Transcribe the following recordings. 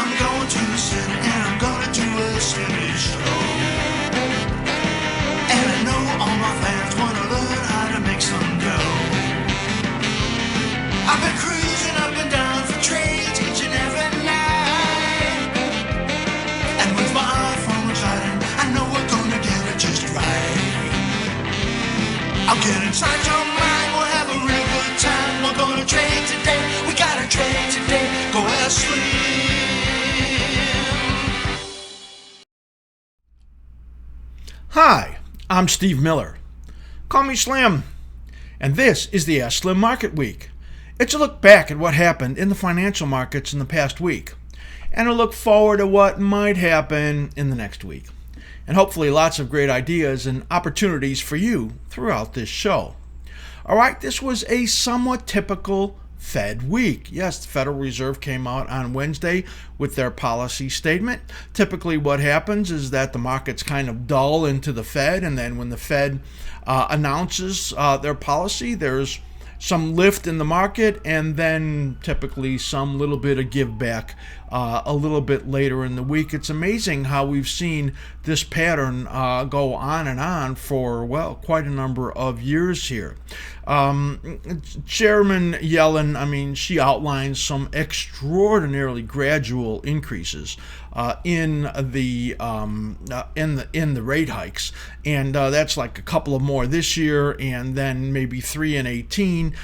I'm going to the city and I'm gonna do a steady show. And I know all my fans wanna learn how to make some dough. I've been cruising up and down for trades each and every night. And with my iPhone reclining, I know we're gonna get it just right. I'll get inside your mind, we'll have a real good time. We're gonna trade today, we gotta trade today. Go askSlim. Hi, I'm Steve Miller. Call me Slim. And this is the askSlim Market Week. It's a look back at what happened in the financial markets in the past week, and a look forward to what might happen in the next week. And hopefully lots of great ideas and opportunities for you throughout this show. All right, this was a somewhat typical Fed week. Yes, the Federal Reserve came out on Wednesday with their policy statement. Typically what happens is that the markets kind of dull into the Fed, and then when the Fed announces their policy, there's some lift in the market, and then typically some little bit of give back a little bit later in the week. It's amazing how we've seen this pattern go on and on for, well, quite a number of years here. Chairman Yellen, she outlines some extraordinarily gradual increases in the rate hikes, and that's like a couple of more this year, and then maybe 3 in 18,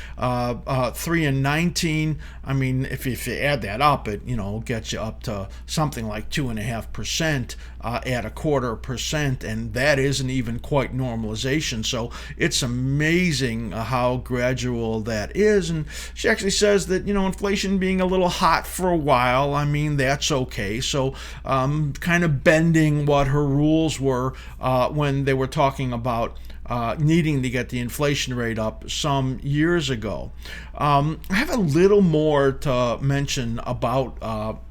3 in 19. If you add that up, it gets you up to something like 2.5% at 0.25%, and that isn't even quite normalization. So it's amazing how gradual that is. And she actually says that inflation being a little hot for a while, that's okay. So kind of bending what her rules were when they were talking about needing to get the inflation rate up some years ago. I have a little more to mention about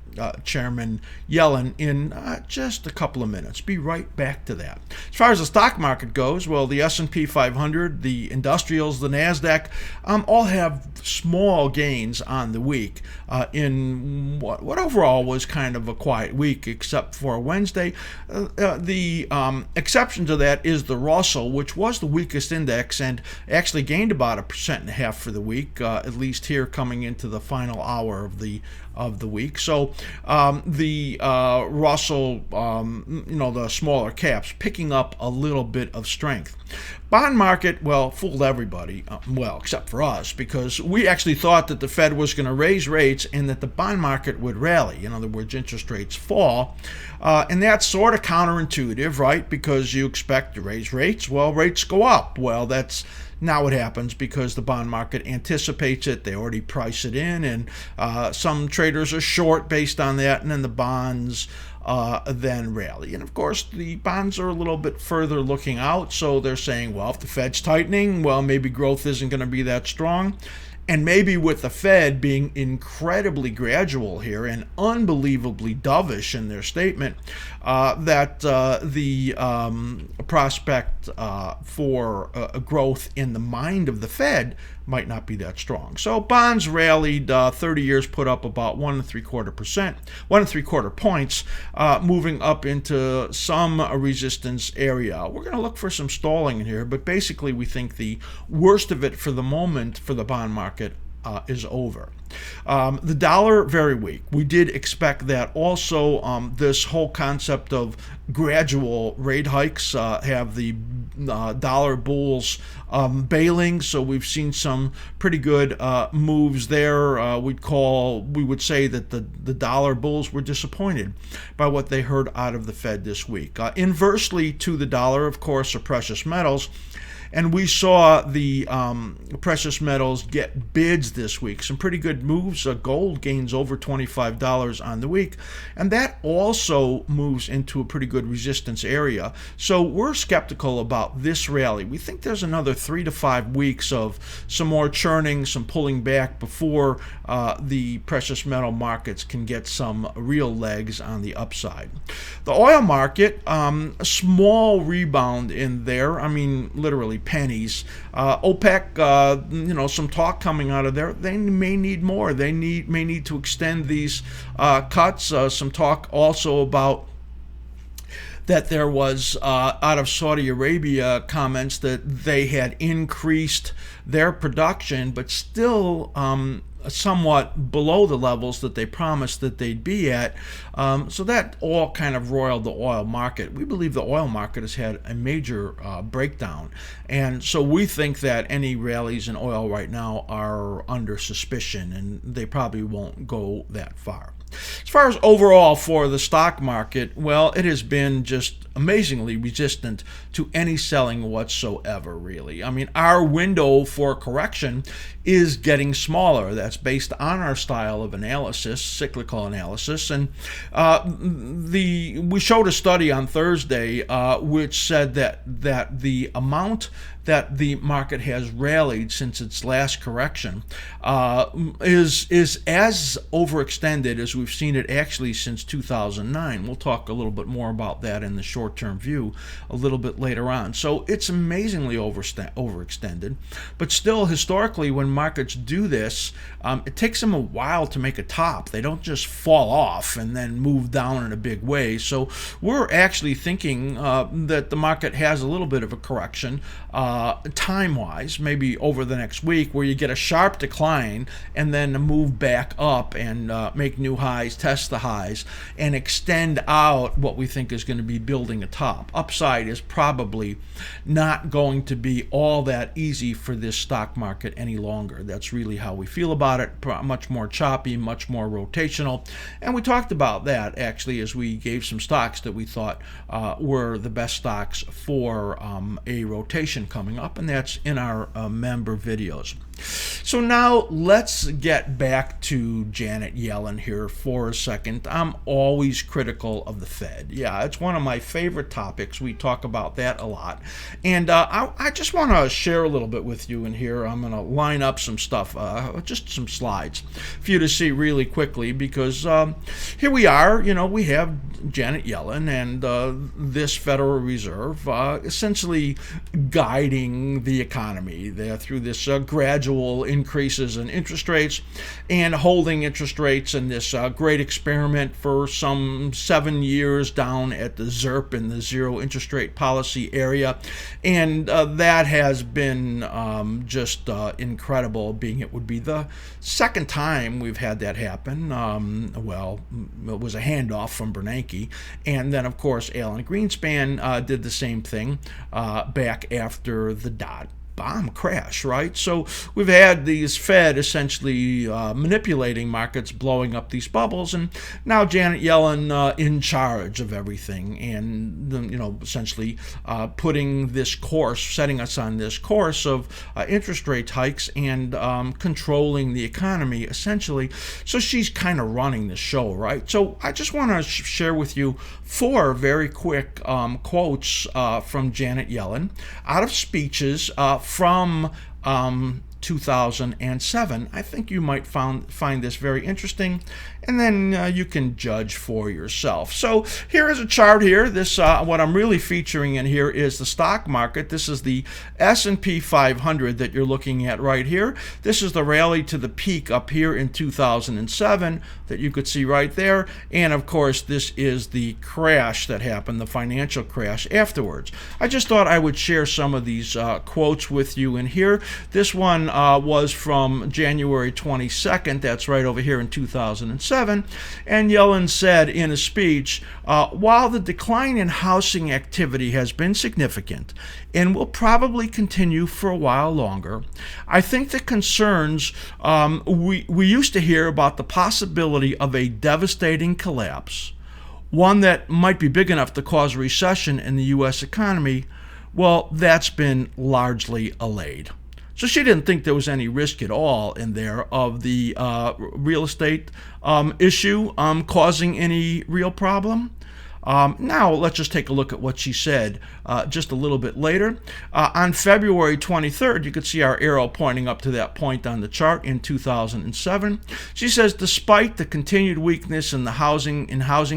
Chairman Yellen in just a couple of minutes. Be right back to that. As far as the stock market goes, well, the S&P 500, the industrials, the NASDAQ, all have small gains on the week in what overall was kind of a quiet week, except for Wednesday. The exception to that is the Russell, which was the weakest index and actually gained about 1.5% for the week, at least here coming into the final hour of the week. So the Russell, the smaller caps, picking up a little bit of strength. Bond market, well, fooled everybody, except for us, because we actually thought that the Fed was going to raise rates and that the bond market would rally. In other words, interest rates fall. And that's sort of counterintuitive, right? Because you expect to raise rates. Well, rates go up. Well, that's not what happens because the bond market anticipates it. They already price it in, and some traders are short based on that, and then the bonds then rally. And of course, the bonds are a little bit further looking out, so they're saying, well, if the Fed's tightening, well, maybe growth isn't going to be that strong. And maybe with the Fed being incredibly gradual here and unbelievably dovish in their statement, that the prospect for growth in the mind of the Fed might not be that strong. So bonds rallied, 30 years put up about 1.75%, 1.75 points, moving up into some resistance area. We're going to look for some stalling in here, but basically we think the worst of it for the moment for the bond market is over. The dollar, very weak. We did expect that. Also, this whole concept of gradual rate hikes have the dollar bulls bailing, so we've seen some pretty good moves there. We would say that the dollar bulls were disappointed by what they heard out of the Fed this week. Inversely to the dollar, of course, are precious metals. And we saw the precious metals get bids this week. Some pretty good moves. Gold gains over $25 on the week. And that also moves into a pretty good resistance area. So we're skeptical about this rally. We think there's another 3 to 5 weeks of some more churning, some pulling back before the precious metal markets can get some real legs on the upside. The oil market, a small rebound in there. Literally literally pennies. OPEC, some talk coming out of there. They may need more. They may need to extend these cuts. Some talk also about that there was out of Saudi Arabia comments that they had increased their production, but still somewhat below the levels that they promised that they'd be at. So that all kind of roiled the oil market. We believe the oil market has had a major breakdown. And so we think that any rallies in oil right now are under suspicion, and they probably won't go that far. As far as overall for the stock market, well, it has been just amazingly resistant to any selling whatsoever, really. I mean, our window for correction is getting smaller. That's based on our style of analysis, cyclical analysis. And we showed a study on Thursday which said that the amount that the market has rallied since its last correction is as overextended as we've seen it actually since 2009. We'll talk a little bit more about that in the short-term view a little bit later on. So it's amazingly overextended, but still historically when markets do this, it takes them a while to make a top. They don't just fall off and then move down in a big way. So we're actually thinking that the market has a little bit of a correction time-wise, maybe over the next week, where you get a sharp decline and then move back up and make new highs, test the highs, and extend out what we think is going to be building a top. Upside is probably not going to be all that easy for this stock market any longer. That's really how we feel about it. Much more choppy, much more rotational. And we talked about that actually as we gave some stocks that we thought were the best stocks for a rotation coming up, and that's in our member videos. So now let's get back to Janet Yellen here for a second. I'm always critical of the Fed. Yeah, it's one of my favorite topics. We talk about that a lot. And I just want to share a little bit with you in here. I'm going to line up some stuff, just some slides for you to see really quickly, because here we are. We have Janet Yellen and this Federal Reserve essentially guiding the economy through this gradual increases in interest rates and holding interest rates in this great experiment for some 7 years down at the ZIRP in the zero interest rate policy area. And that has been just incredible, being it would be the second time we've had that happen. Well, it was a handoff from Bernanke. And then, of course, Alan Greenspan did the same thing back after the dot-bomb crash, right? So we've had these Fed essentially manipulating markets, blowing up these bubbles, and now Janet Yellen in charge of everything, and essentially putting this course, setting us on this course of interest rate hikes and controlling the economy essentially. So she's kind of running the show, right? So I just want to share with you 4 very quick quotes from Janet Yellen out of speeches from 2007. I think you might find this very interesting, and then you can judge for yourself. So here is a chart here. This what I'm really featuring in here is the stock market. This is the S&P 500 that you're looking at right here. This is the rally to the peak up here in 2007 that you could see right there. And of course, this is the crash that happened, the financial crash afterwards. I just thought I would share some of these quotes with you in here. This one was from January 22nd. That's right over here in 2007. And Yellen said in a speech, while the decline in housing activity has been significant and will probably continue for a while longer, I think the concerns we used to hear about the possibility of a devastating collapse, one that might be big enough to cause a recession in the U.S. economy, well, that's been largely allayed. So she didn't think there was any risk at all in there of the real estate issue causing any real problem. Now, let's just take a look at what she said just a little bit later. On February 23rd, you could see our arrow pointing up to that point on the chart in 2007. She says, despite the continued weakness in the housing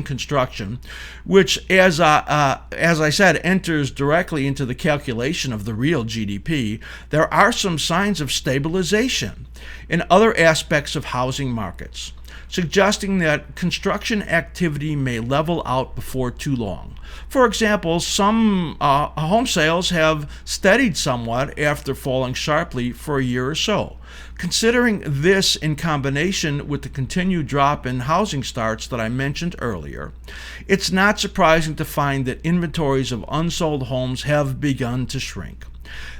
construction, which, as I said, enters directly into the calculation of the real GDP, there are some signs of stabilization in other aspects of housing markets, suggesting that construction activity may level out before too long. For example, some home sales have steadied somewhat after falling sharply for a year or so. Considering this in combination with the continued drop in housing starts that I mentioned earlier, it's not surprising to find that inventories of unsold homes have begun to shrink.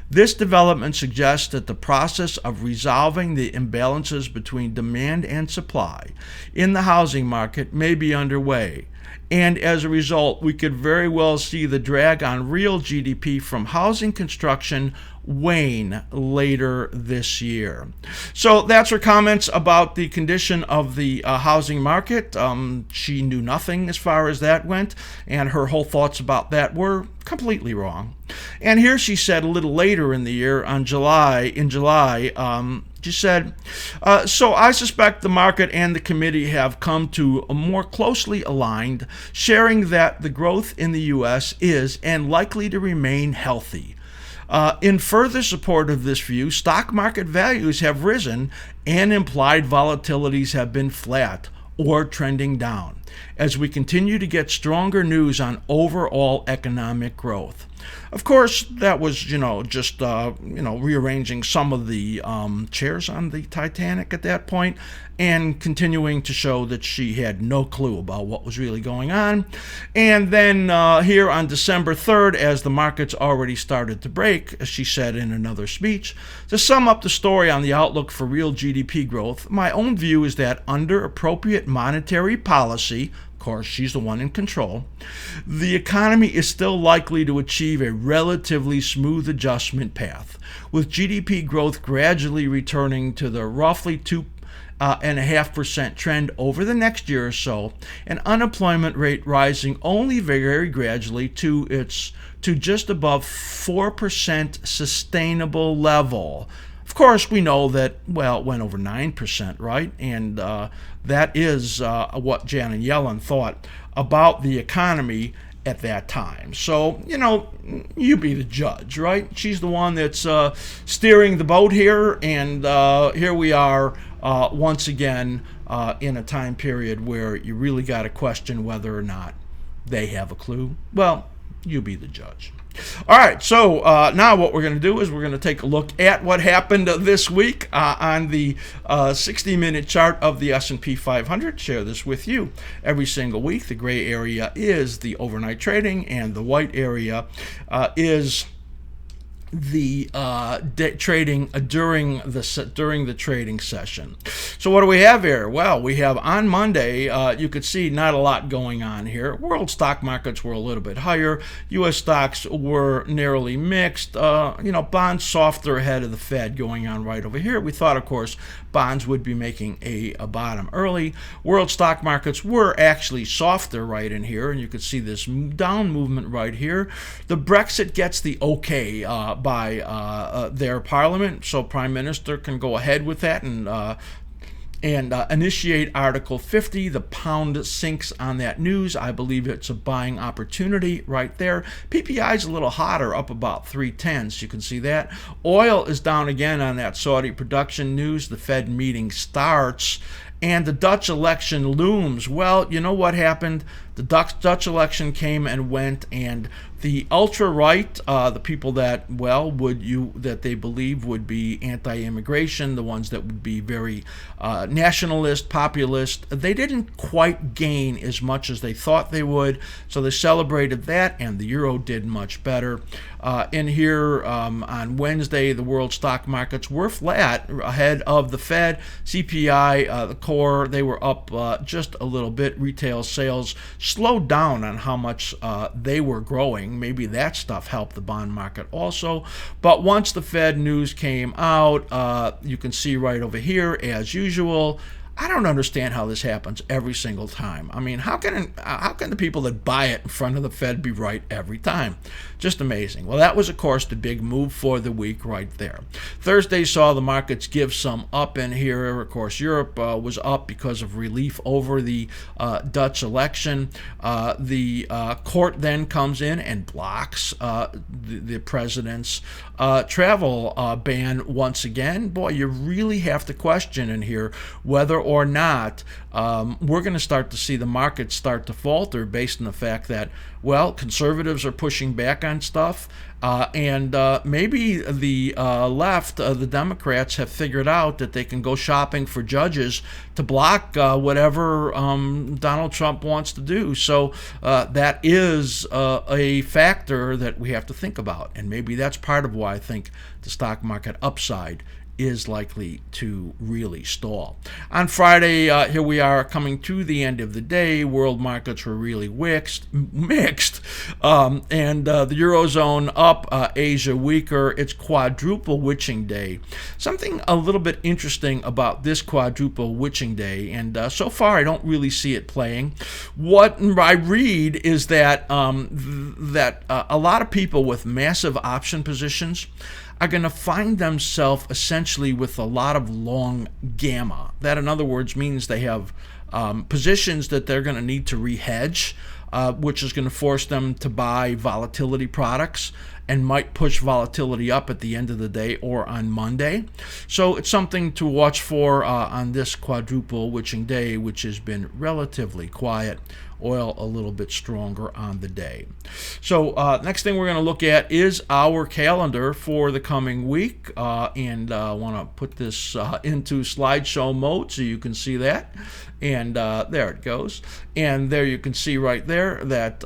This development suggests that the process of resolving the imbalances between demand and supply in the housing market may be underway, and as a result, we could very well see the drag on real GDP from housing construction wane later this year. So that's her comments about the condition of the housing market. She knew nothing as far as that went, and her whole thoughts about that were completely wrong. And here she said a little later in the year, in July, she said, so I suspect the market and the committee have come to a more closely aligned, sharing that the growth in the U.S. is and likely to remain healthy. In further support of this view, stock market values have risen and implied volatilities have been flat or trending down as we continue to get stronger news on overall economic growth. Of course, that was, just rearranging some of the chairs on the Titanic at that point and continuing to show that she had no clue about what was really going on. And then here on December 3rd, as the markets already started to break, as she said in another speech, to sum up the story on the outlook for real GDP growth, my own view is that under appropriate monetary policy, of course, she's the one in control, the economy is still likely to achieve a relatively smooth adjustment path, with GDP growth gradually returning to the roughly 2.5% trend over the next year or so, and unemployment rate rising only very gradually to just above 4% sustainable level. Of course, we know that, it went over 9%, right? And that is what Janet Yellen thought about the economy at that time. So, you be the judge, right? She's the one that's steering the boat here, and here we are once again in a time period where you really got to question whether or not they have a clue. Well, you be the judge. All right, so now what we're going to do is we're going to take a look at what happened this week on the 60-minute chart of the S&P 500. Share this with you every single week. The gray area is the overnight trading, and the white area is the trading during the trading session. So what do we have here? Well, we have on Monday, you could see not a lot going on here. World stock markets were a little bit higher. U.S. stocks were narrowly mixed. Bonds softer ahead of the Fed going on right over here. We thought, of course, bonds would be making a bottom early. World stock markets were actually softer right in here, and you could see this down movement right here. The Brexit gets the okay by their parliament, so Prime Minister can go ahead with that and initiate Article 50. The pound sinks on that news. I believe it's a buying opportunity right there. PPI is a little hotter, up about 3/10. You can see that. Oil is down again on that Saudi production news. The Fed meeting starts, and the Dutch election looms. Well, you know what happened? The Dutch election came and went, and the ultra-right, the people that they believe would be anti-immigration, the ones that would be very nationalist, populist, they didn't quite gain as much as they thought they would. So they celebrated that, and the euro did much better. In here on Wednesday, the world stock markets were flat ahead of the Fed. CPI, the core, they were up just a little bit. Retail sales slowed down on how much they were growing. Maybe that stuff helped the bond market also. But once the Fed news came out, you can see right over here, as usual, I don't understand how this happens every single time. I mean, how can the people that buy it in front of the Fed be right every time? Just amazing. Well, that was, of course, the big move for the week right there. Thursday saw the markets give some up in here. Of course, Europe was up because of relief over the Dutch election. The court then comes in and blocks the president's travel ban once again. Boy, you really have to question in here whether or not we're going to start to see the market start to falter based on the fact that, well, conservatives are pushing back on stuff, and maybe the left, the Democrats, have figured out that they can go shopping for judges to block whatever Donald Trump wants to do. So that is a factor that we have to think about, and maybe that's part of why I think the stock market upside is likely to really stall. On Friday, here we are coming to the end of the day. World markets were really mixed, and the Eurozone up, Asia weaker. It's quadruple witching day. Something a little bit interesting about this quadruple witching day, and so far I don't really see it playing. What I read is that a lot of people with massive option positions are going to find themselves essentially with a lot of long gamma. That, in other words, means they have positions that they're going to need to re-hedge, which is going to force them to buy volatility products and might push volatility up at the end of the day or on Monday. So it's something to watch for on this quadruple witching day, which has been relatively quiet. Oil a little bit stronger on the day. So next thing we're going to look at is our calendar for the coming week, and I want to put this into slideshow mode so you can see that. And there it goes. And there you can see right there that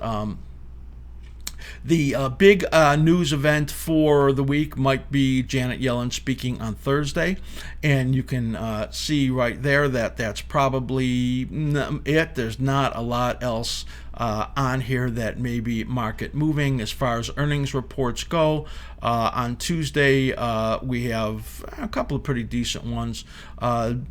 the big news event for the week might be Janet Yellen speaking on Thursday, and you can see right there that that's probably it. There's not a lot else on here that may be market moving as far as earnings reports go. On Tuesday, we have a couple of pretty decent ones.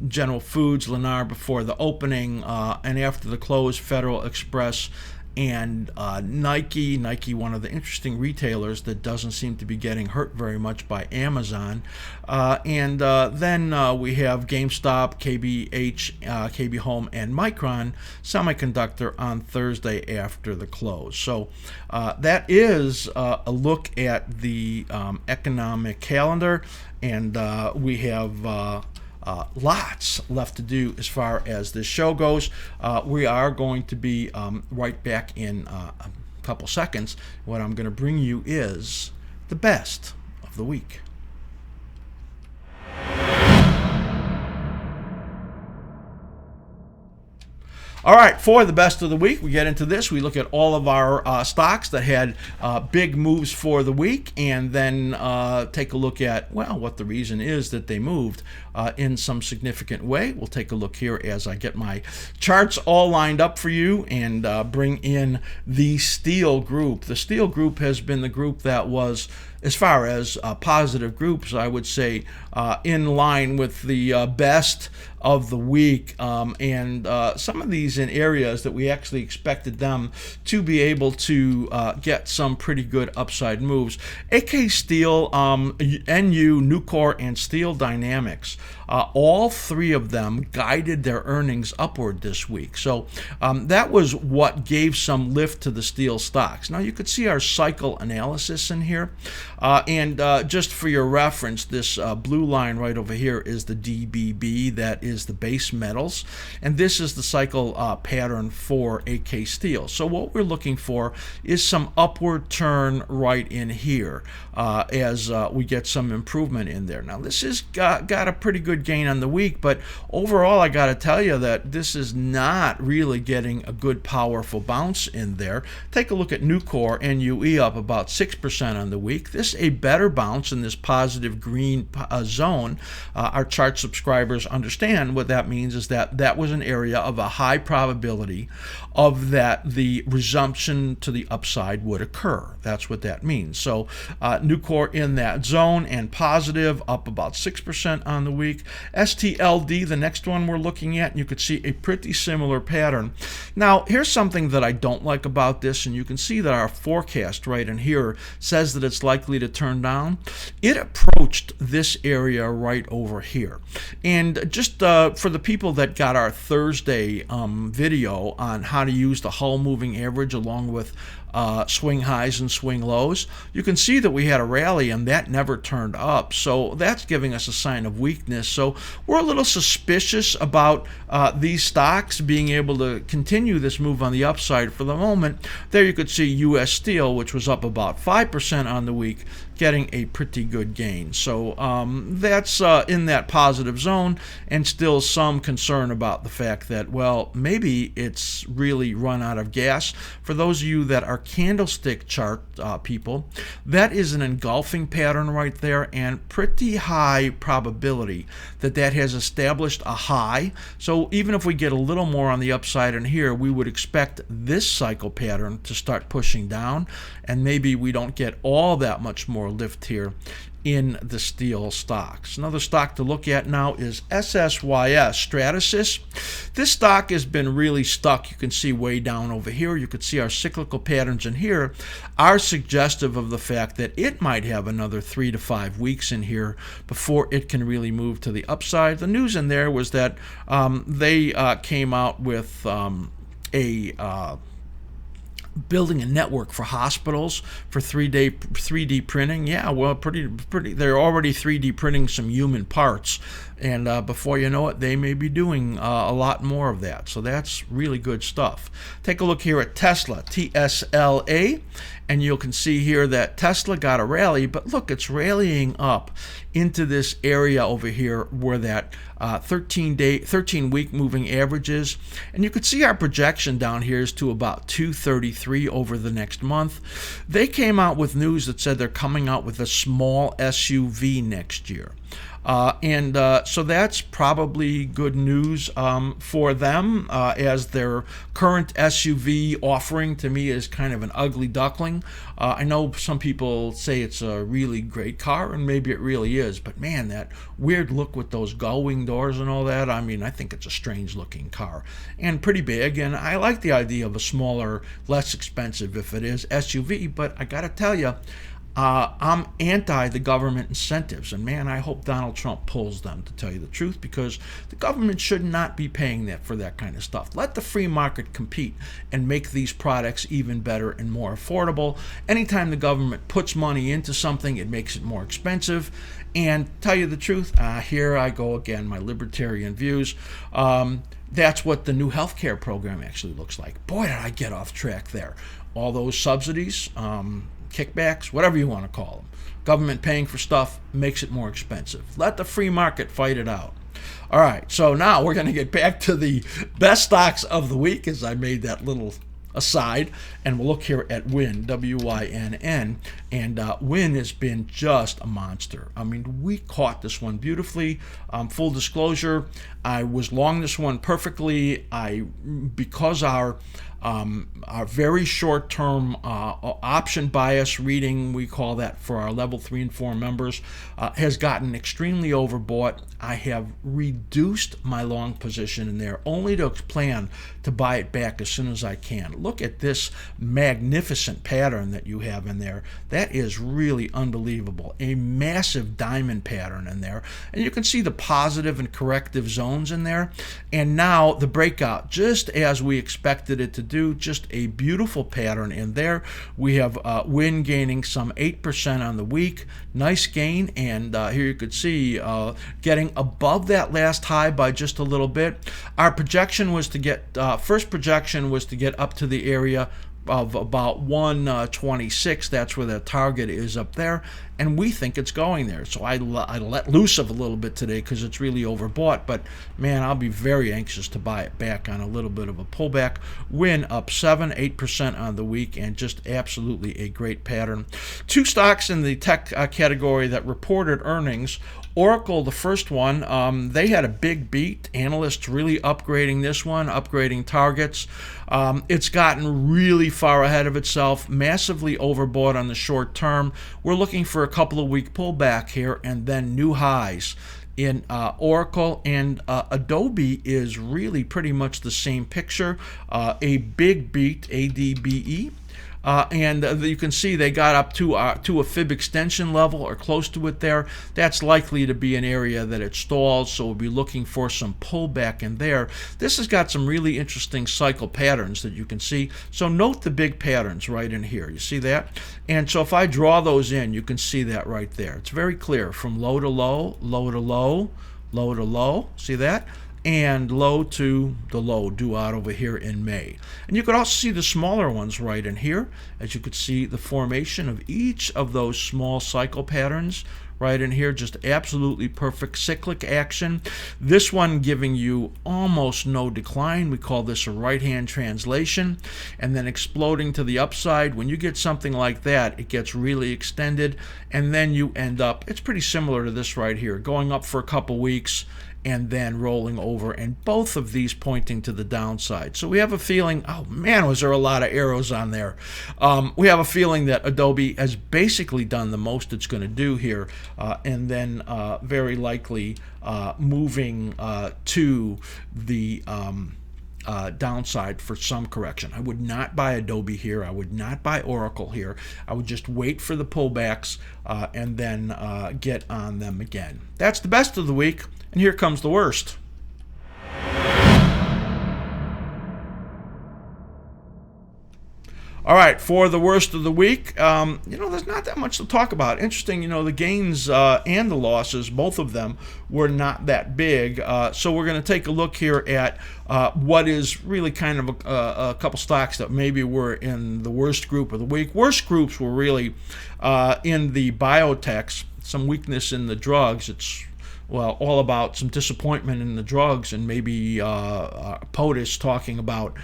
General Foods, Lennar before the opening, and after the close, Federal Express and Nike, one of the interesting retailers that doesn't seem to be getting hurt very much by Amazon. And then we have GameStop, KBH, KB Home, and Micron Semiconductor on Thursday after the close. So that is a look at the economic calendar, and we have lots left to do as far as this show goes. We are going to be right back in a couple seconds. What I'm going to bring you is the best of the week. All right, for the best of the week, we get into this. We look at all of our stocks that had big moves for the week, and then take a look at, well, what the reason is that they moved in some significant way. We'll take a look here as I get my charts all lined up for you and bring in the steel group. The steel group has been the group that was, as far as positive groups, I would say in line with the best of the week, and some of these in areas that we actually expected them to be able to get some pretty good upside moves. AK Steel, NU, Nucor, and Steel Dynamics, all three of them guided their earnings upward this week. So that was what gave some lift to the steel stocks. Now you could see our cycle analysis in here, and just for your reference, this blue line right over here is the DBB, that is the base metals, and this is the cycle pattern for AK Steel. So what we're looking for is some upward turn right in here as we get some improvement in there. Now this has got a pretty good gain on the week, but overall I got to tell you that this is not really getting a good powerful bounce in there. Take a look at Nucor, NUE, up about 6% on the week. This this a better bounce in this positive green zone. Our chart subscribers understand what that means is that that was an area of a high probability of that the resumption to the upside would occur. That's what that means. So Nucor in that zone and positive, up about 6% on the week. STLD, the next one we're looking at, and you could see a pretty similar pattern. Now, here's something that I don't like about this, and you can see that our forecast right in here says that it's likely to turn down. It approached this area right over here. And just for the people that got our Thursday video on how to use the Hull moving average along with swing highs and swing lows, you can see that we had a rally and that never turned up. So that's giving us a sign of weakness. So we're a little suspicious about these stocks being able to continue this move on the upside for the moment. There you could see U.S. Steel, which was up about 5% on the week, getting a pretty good gain. So that's in that positive zone, and still some concern about the fact that, well, maybe it's really run out of gas. For those of you that are candlestick chart people, that is an engulfing pattern right there, and pretty high probability that that has established a high. So even if we get a little more on the upside in here, we would expect this cycle pattern to start pushing down, and maybe we don't get all that much more lift here in the steel stocks. Another stock to look at now is SSYS, Stratasys. This stock has been really stuck. You can see way down over here. You can see our cyclical patterns in here are suggestive of the fact that it might have another 3 to 5 weeks in here before it can really move to the upside. The news in there was that they came out with building a network for hospitals for 3D printing. Yeah, well, pretty. They're already 3D printing some human parts, and before you know it, they may be doing a lot more of that. So that's really good stuff. Take a look here at Tesla, TSLA, and you can see here that Tesla got a rally, but look, it's rallying up into this area over here where that 13-week moving average is. And you can see our projection down here is to about 233 over the next month. They came out with news that said they're coming out with a small SUV next year. So that's probably good news for them, as their current SUV offering to me is kind of an ugly duckling. I know some people say it's a really great car, and maybe it really is, but man, that weird look with those gull-wing doors and all that, I mean, I think it's a strange looking car and pretty big, and I like the idea of a smaller, less expensive, if it is, SUV, but I gotta tell you, I'm anti the government incentives, and man, I hope Donald Trump pulls them, to tell you the truth, because the government should not be paying that for that kind of stuff. Let the free market compete and make these products even better and more affordable. Anytime the government puts money into something, it makes it more expensive. And tell you the truth, here I go again, my libertarian views. That's what the new healthcare program actually looks like. Boy, did I get off track there. All those subsidies, kickbacks, whatever you want to call them. Government paying for stuff makes it more expensive. Let the free market fight it out. All right, so now we're going to get back to the best stocks of the week, as I made that little aside, and we'll look here at Wynn, W-Y-N-N, and Wynn has been just a monster. I mean, we caught this one beautifully. Full disclosure, I was long this one perfectly. Because our very short-term option bias reading, we call that for our level 3 and 4 members, has gotten extremely overbought. I have reduced my long position in there, only to plan to buy it back as soon as I can. Look at this magnificent pattern that you have in there. That is really unbelievable. A massive diamond pattern in there, and you can see the positive and corrective zones in there. And now the breakout, just as we expected it to do, just a beautiful pattern in there. We have Wynn gaining some 8% on the week. Nice gain, and here you could see getting above that last high by just a little bit. Our projection was to get, first projection was to get up to the area of about 126. That's where the target is up there, and we think it's going there. So I let loose of a little bit today because it's really overbought, but man, I'll be very anxious to buy it back on a little bit of a pullback. Win up 7-8% on the week, and just absolutely a great pattern. Two stocks in the tech category that reported earnings. Oracle, the first one, they had a big beat. Analysts really upgrading this one, upgrading targets. It's gotten really far ahead of itself, massively overbought on the short term. We're looking for a couple of week pullback here and then new highs in Oracle, and Adobe is really pretty much the same picture. A big beat, ADBE. And you can see they got up to a fib extension level or close to it there. That's likely to be an area that it stalls, so we'll be looking for some pullback in there. This has got some really interesting cycle patterns that you can see. So note the big patterns right in here. You see that? And so if I draw those in, you can see that right there. It's very clear from low to low, low to low, low to low. See that? And low to the low due out over here in May. And you could also see the smaller ones right in here, as you could see the formation of each of those small cycle patterns right in here. Just absolutely perfect cyclic action. This one giving you almost no decline. We call this a right-hand translation. And then exploding to the upside. When you get something like that, it gets really extended, and then you end up, it's pretty similar to this right here, going up for a couple weeks and then rolling over, and both of these pointing to the downside. So we have a feeling, oh man, was there a lot of arrows on there. We have a feeling that Adobe has basically done the most it's going to do here, and then very likely moving to the downside for some correction. I would not buy Adobe here. I would not buy Oracle here. I would just wait for the pullbacks and then get on them again. That's the best of the week, and here comes the worst. All right, for the worst of the week, there's not that much to talk about. Interesting, the gains and the losses, both of them, were not that big. So we're going to take a look here at what is really kind of a couple stocks that maybe were in the worst group of the week. Worst groups were really in the biotechs, some weakness in the drugs. It's all about some disappointment in the drugs, and maybe POTUS talking about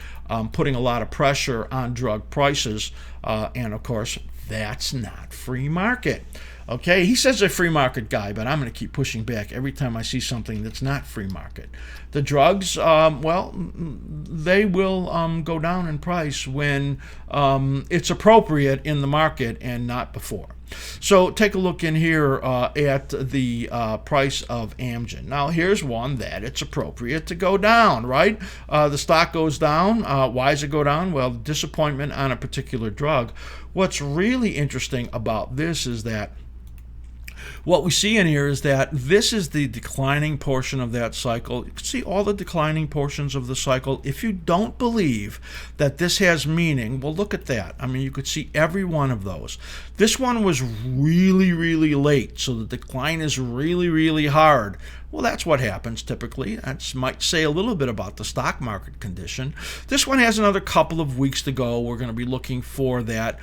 putting a lot of pressure on drug prices, and of course that's not free market. Okay, he says a free market guy, but I'm going to keep pushing back every time I see something that's not free market. The drugs, they will go down in price when it's appropriate in the market and not before. So take a look in here at the price of Amgen. Now here's one that it's appropriate to go down, right? The stock goes down. Why does it go down? Well, disappointment on a particular drug. What's really interesting about this is that what we see in here is that this is the declining portion of that cycle. You can see all the declining portions of the cycle. If you don't believe that this has meaning, well, look at that. I mean, you could see every one of those. This one was really, really late, so the decline is really, really hard. Well, that's what happens typically. That might say a little bit about the stock market condition. This one has another couple of weeks to go. We're going to be looking for that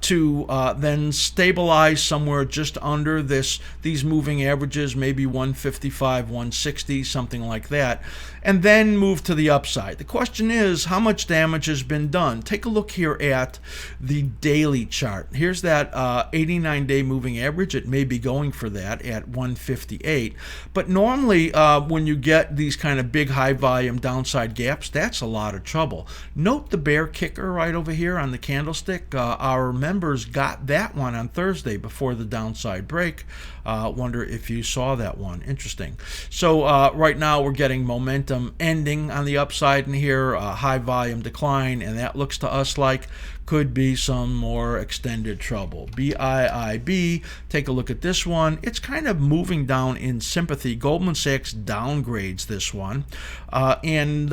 to then stabilize somewhere just under these moving averages, maybe 155, 160, something like that, and then move to the upside. The question is, how much damage has been done? Take a look here at the daily chart. Here's that 89-day moving average. It may be going for that at 158, but normally when you get these kind of big high volume downside gaps, that's a lot of trouble. Note the bear kicker right over here on the candlestick. Our members got that one on Thursday before the downside break. Wonder if you saw that one. Interesting. So right now we're getting momentum ending on the upside in here, high volume decline, and that looks to us like could be some more extended trouble. BIIB, take a look at this one. It's kind of moving down in sympathy. Goldman Sachs downgrades this one. And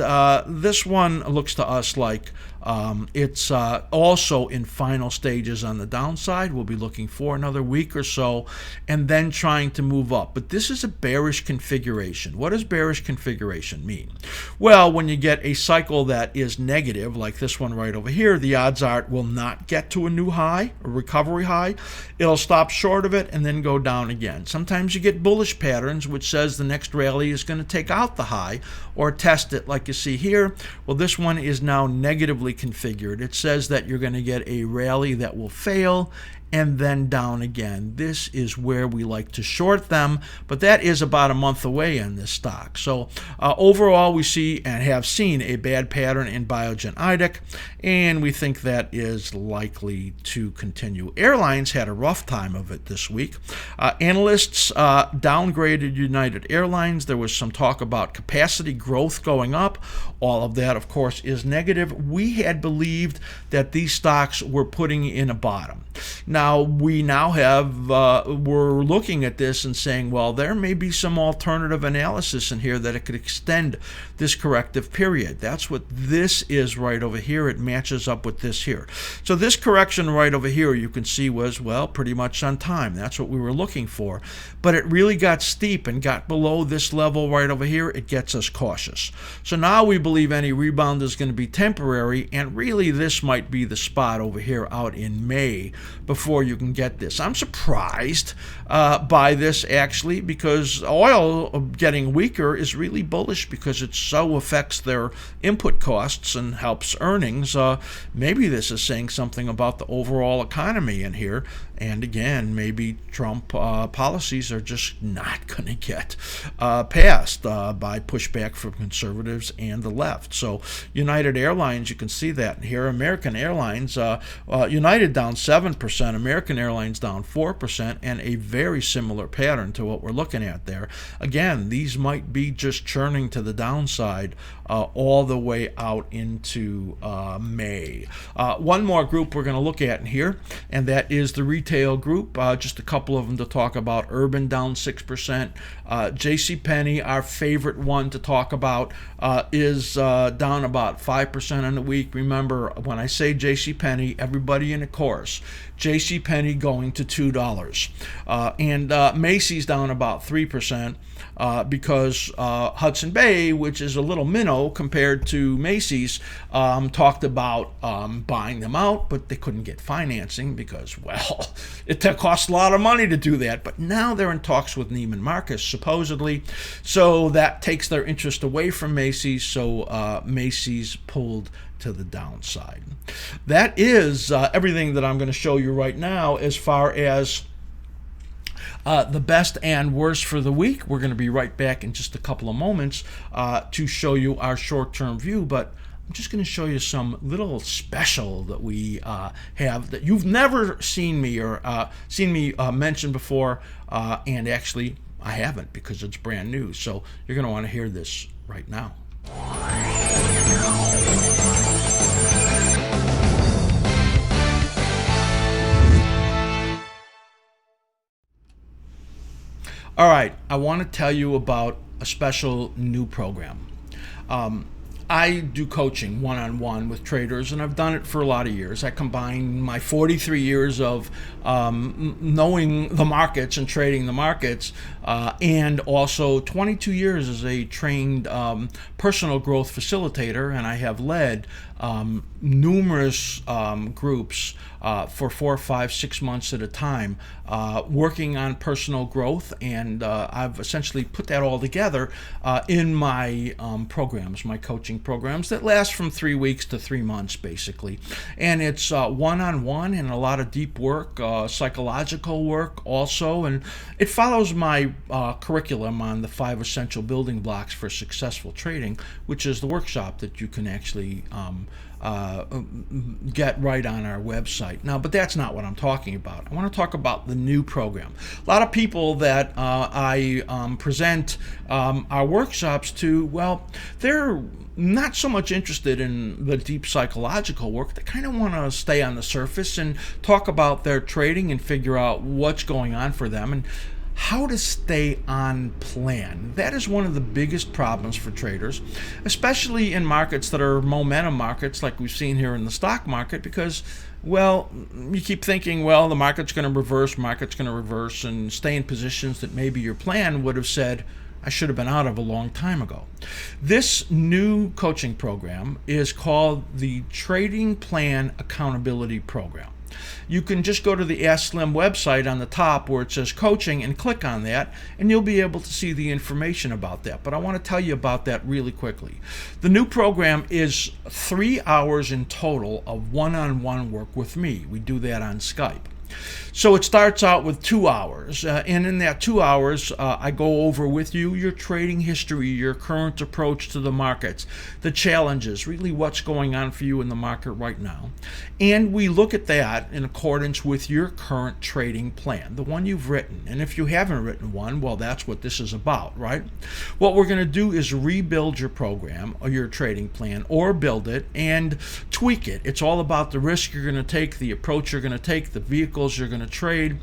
this one looks to us like It's also in final stages on the downside. We'll be looking for another week or so and then trying to move up. But this is a bearish configuration. What does bearish configuration mean? Well, when you get a cycle that is negative, like this one right over here, the odds are it will not get to a new high, a recovery high. It'll stop short of it and then go down again. Sometimes you get bullish patterns, which says the next rally is going to take out the high or test it like you see here. Well, this one is now negatively configured. It says that you're going to get a rally that will fail and then down again. This is where we like to short them, but that is about a month away in this stock. So overall, we see and have seen a bad pattern in Biogen IDIC, and we think that is likely to continue. Airlines had a rough time of it this week. Analysts downgraded United Airlines. There was some talk about capacity growth going up. All of that, of course, is negative. We had believed that these stocks were putting in a bottom. Now, we now have, we're looking at this and saying, well, there may be some alternative analysis in here that it could extend this corrective period. That's what this is right over here. It matches up with this here. So this correction right over here, you can see was, well, pretty much on time. That's what we were looking for. But it really got steep and got below this level right over here. It gets us cautious. So now we believe any rebound is going to be temporary, and really this might be the spot over here out in May before you can get this. I'm surprised by this actually, because oil getting weaker is really bullish because it so affects their input costs and helps earnings. Maybe this is saying something about the overall economy in here. And again, maybe Trump policies are just not going to get passed by pushback from conservatives and the left. So United Airlines, you can see that here. American Airlines, United down 7%, American Airlines down 4%, and a very similar pattern to what we're looking at there. Again, these might be just churning to the downside all the way out into May. One more group we're going to look at in here, and that is the retail group. Just a couple of them to talk about. Urban down 6%. JCPenney, our favorite one to talk about, is down about 5% on the week. Remember, when I say JCPenney, everybody in the chorus. JCPenney going to $2. And Macy's down about 3%. Because Hudson Bay, which is a little minnow compared to Macy's, talked about buying them out, but they couldn't get financing because, well, it costs a lot of money to do that. But now they're in talks with Neiman Marcus, supposedly, so that takes their interest away from Macy's, so Macy's pulled to the downside. That is everything that I'm going to show you right now as far as the best and worst for the week. We're going to be right back in just a couple of moments to show you our short-term view, but I'm just going to show you some little special that we have that you've never seen me or mention before, and actually I haven't because it's brand new. So you're going to want to hear this right now. All right, I want to tell you about a special new program. I do coaching one-on-one with traders, and I've done it for a lot of years. I combine my 43 years of knowing the markets and trading the markets, and also 22 years as a trained personal growth facilitator, and I have led numerous groups for 4, 5, 6 months at a time, working on personal growth, and I've essentially put that all together in my programs, my coaching programs that last from 3 weeks to 3 months, basically. And it's one-on-one and a lot of deep work, psychological work also, and it follows my curriculum on the 5 essential building blocks for successful trading, which is the workshop that you can actually get right on our website. Now, but that's not what I'm talking about. I want to talk about the new program. A lot of people that I present our workshops to, well, they're not so much interested in the deep psychological work. They kind of want to stay on the surface and talk about their trading and figure out what's going on for them. And how to stay on plan. That is one of the biggest problems for traders, especially in markets that are momentum markets like we've seen here in the stock market, because, well, you keep thinking, well, the market's going to reverse, and stay in positions that maybe your plan would have said, I should have been out of a long time ago. This new coaching program is called the Trading Plan Accountability Program. You can just go to the askSlim website on the top where it says coaching and click on that, and you'll be able to see the information about that. But I want to tell you about that really quickly. The new program is 3 hours in total of one-on-one work with me. We do that on Skype. So it starts out with 2 hours, and in that 2 hours, I go over with you your trading history, your current approach to the markets, the challenges, really what's going on for you in the market right now. And we look at that in accordance with your current trading plan, the one you've written. And if you haven't written one, well, that's what this is about, right? What we're going to do is rebuild your program or your trading plan, or build it and tweak it. It's all about the risk you're going to take, the approach you're going to take, the vehicles you're going to trade,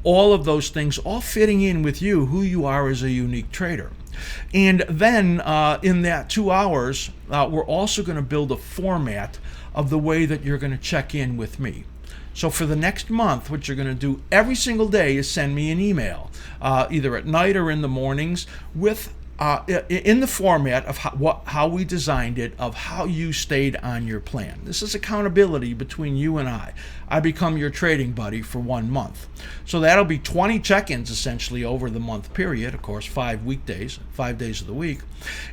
all of those things, all fitting in with you, who you are as a unique trader. And then in that 2 hours, we're also going to build a format of the way that you're going to check in with me. So for the next month, what you're going to do every single day is send me an email, either at night or in the mornings, with in the format of how we designed it, of how you stayed on your plan. This is accountability between you and I. I become your trading buddy for 1 month. So that'll be 20 check-ins essentially over the month period, of course, 5 weekdays, 5 days of the week.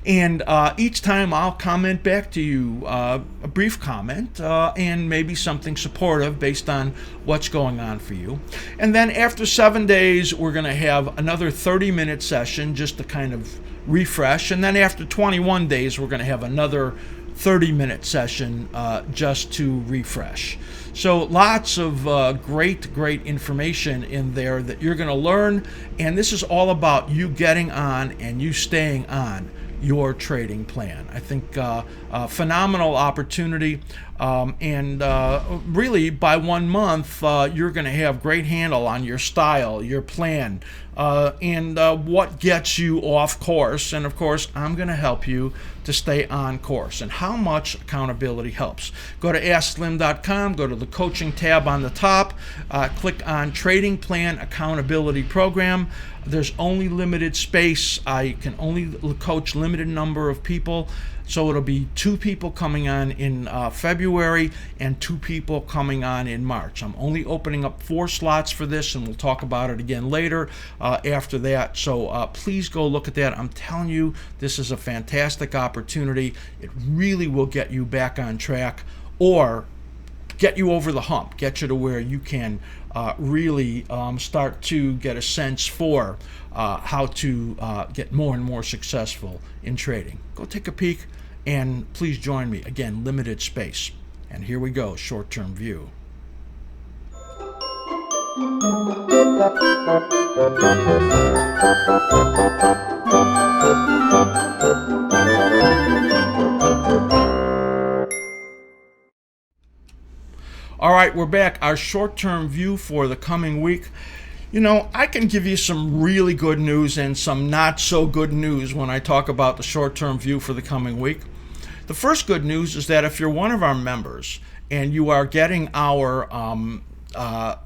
And each time I'll comment back to you, a brief comment, and maybe something supportive based on what's going on for you. And then after 7 days, we're going to have another 30-minute session just to kind of refresh, and then after 21 days we're going to have another 30-minute session just to refresh. So lots of great information in there that you're going to learn, and this is all about you getting on and you staying on your trading plan. I think a phenomenal opportunity, and really by 1 month you're going to have great handle on your style, your plan, and what gets you off course. And of course, I'm going to help you to stay on course, and how much accountability helps. Go to askSlim.com, go to the coaching tab on the top, click on Trading Plan Accountability Program. There's only limited space. I can only coach limited number of people. So it'll be 2 people coming on in February and 2 people coming on in March. I'm only opening up 4 slots for this, and we'll talk about it again later after that. So please go look at that. I'm telling you, this is a fantastic opportunity. It really will get you back on track, or get you over the hump, get you to where you can really start to get a sense for how to get more and more successful in trading. Go take a peek, and please join me. Again, limited space. And here we go, short-term view. All right, we're back. Our short-term view for the coming week. You know, I can give you some really good news and some not so good news when I talk about the short-term view for the coming week. The first good news is that if you're one of our members and you are getting our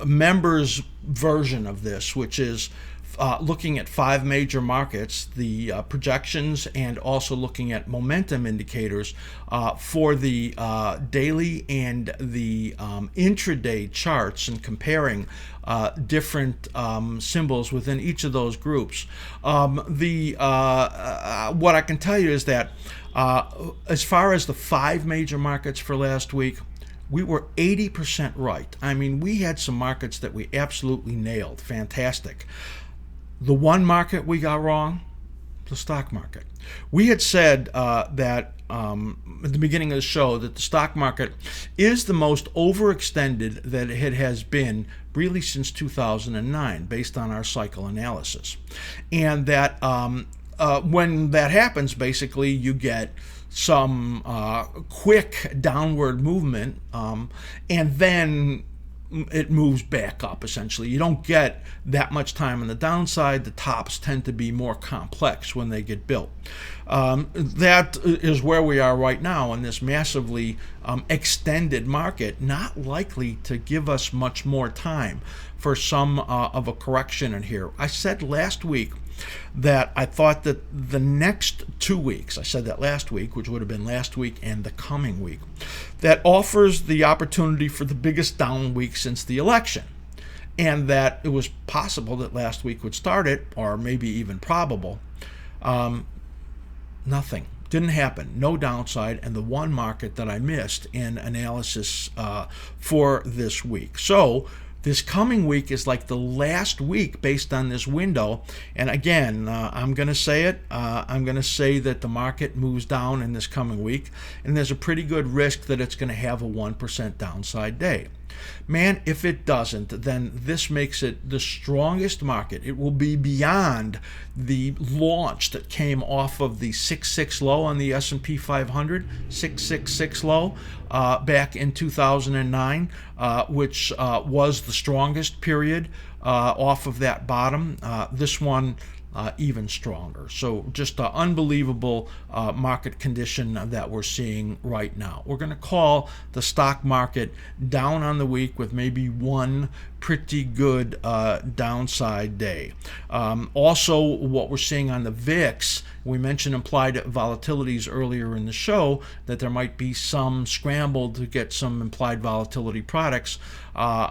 members version of this, which is looking at 5 major markets, the projections, and also looking at momentum indicators for the daily and the intraday charts, and comparing different symbols within each of those groups. What I can tell you is that as far as the 5 major markets for last week, we were 80% right. I mean, we had some markets that we absolutely nailed. Fantastic. The one market we got wrong, the stock market. We had said that at the beginning of the show that the stock market is the most overextended that it has been really since 2009, based on our cycle analysis. And that when that happens, basically you get some quick downward movement, and then it moves back up. Essentially, you don't get that much time on the downside. The tops tend to be more complex when they get built. That is where we are right now in this massively extended market, not likely to give us much more time for some of a correction in here. I said last week that I thought that the next 2 weeks, I said that last week, which would have been last week and the coming week, that offers the opportunity for the biggest down week since the election. And that it was possible that last week would start it, or maybe even probable. Nothing. Didn't happen. No downside, and the one market that I missed in analysis for this week. So this coming week is like the last week based on this window. And again, I'm going to say it. I'm going to say that the market moves down in this coming week, and there's a pretty good risk that it's going to have a 1% downside day. Man, if it doesn't, then this makes it the strongest market. It will be beyond the launch that came off of the 6.6 low on the S&P 500, 666 low back in 2009, which was the strongest period off of that bottom. This one even stronger. So just an unbelievable market condition that we're seeing right now. We're going to call the stock market down on the week with maybe one pretty good downside day. Also, what we're seeing on the VIX, we mentioned implied volatilities earlier in the show, that there might be some scramble to get some implied volatility products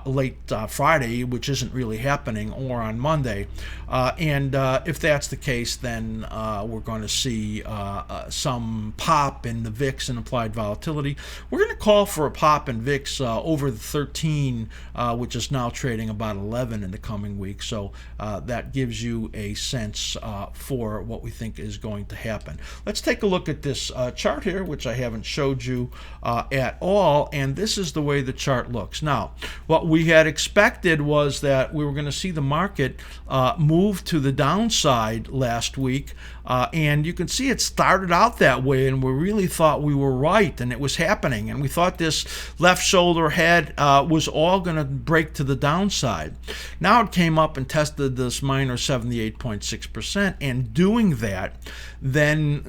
late Friday, which isn't really happening, or on Monday. And if that's the case, then we're going to see some pop in the VIX and implied volatility. We're going to call for a pop in VIX over the 13, which is now trading about 11 in the coming week. So that gives you a sense for what we think is going to happen. Let's take a look at this chart here, which I haven't showed you at all. And this is the way the chart looks. Now, what we had expected was that we were going to see the market move to the downside last week. And you can see it started out that way, and we really thought we were right, and it was happening. And we thought this left shoulder head was all going to break to the downside. Now it came up and tested this minor 78.6%, and doing that then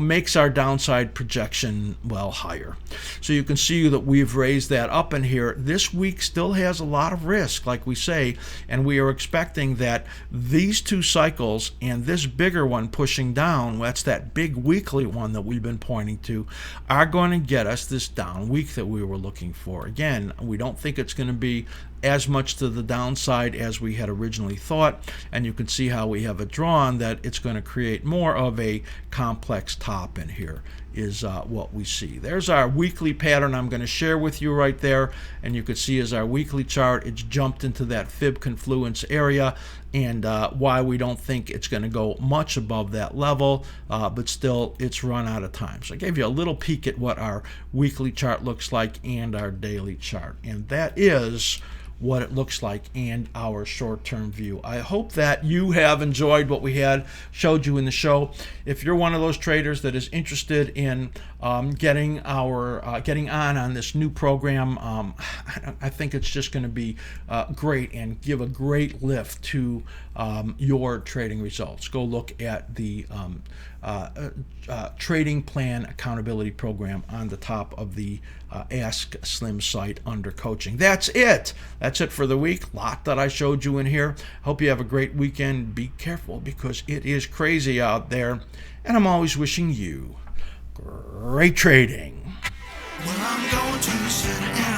makes our downside projection well higher. So you can see that we've raised that up in here. This week still has a lot of risk, like we say, and we are expecting that these two cycles and this bigger one pushing down, that's that big weekly one that we've been pointing to, are going to get us this down week that we were looking for. Again, we don't think it's going to be as much to the downside as we had originally thought, and you can see how we have it drawn that it's going to create more of a complex top in here is what we see. There's our weekly pattern I'm going to share with you right there, and you can see as our weekly chart, it's jumped into that fib confluence area, and why we don't think it's going to go much above that level, but still it's run out of time. So I gave you a little peek at what our weekly chart looks like and our daily chart, and that is what it looks like and our short-term view. I hope that you have enjoyed what we showed you in the show. If you're one of those traders that is interested in getting on this new program, I think it's just going to be great and give a great lift to your trading results. Go look at the trading plan accountability program on the top of the askSlim site under coaching. That's it. That's it for the week. Lot that I showed you in here. Hope you have a great weekend. Be careful because it is crazy out there, and I'm always wishing you great trading. Well, I'm going to sit and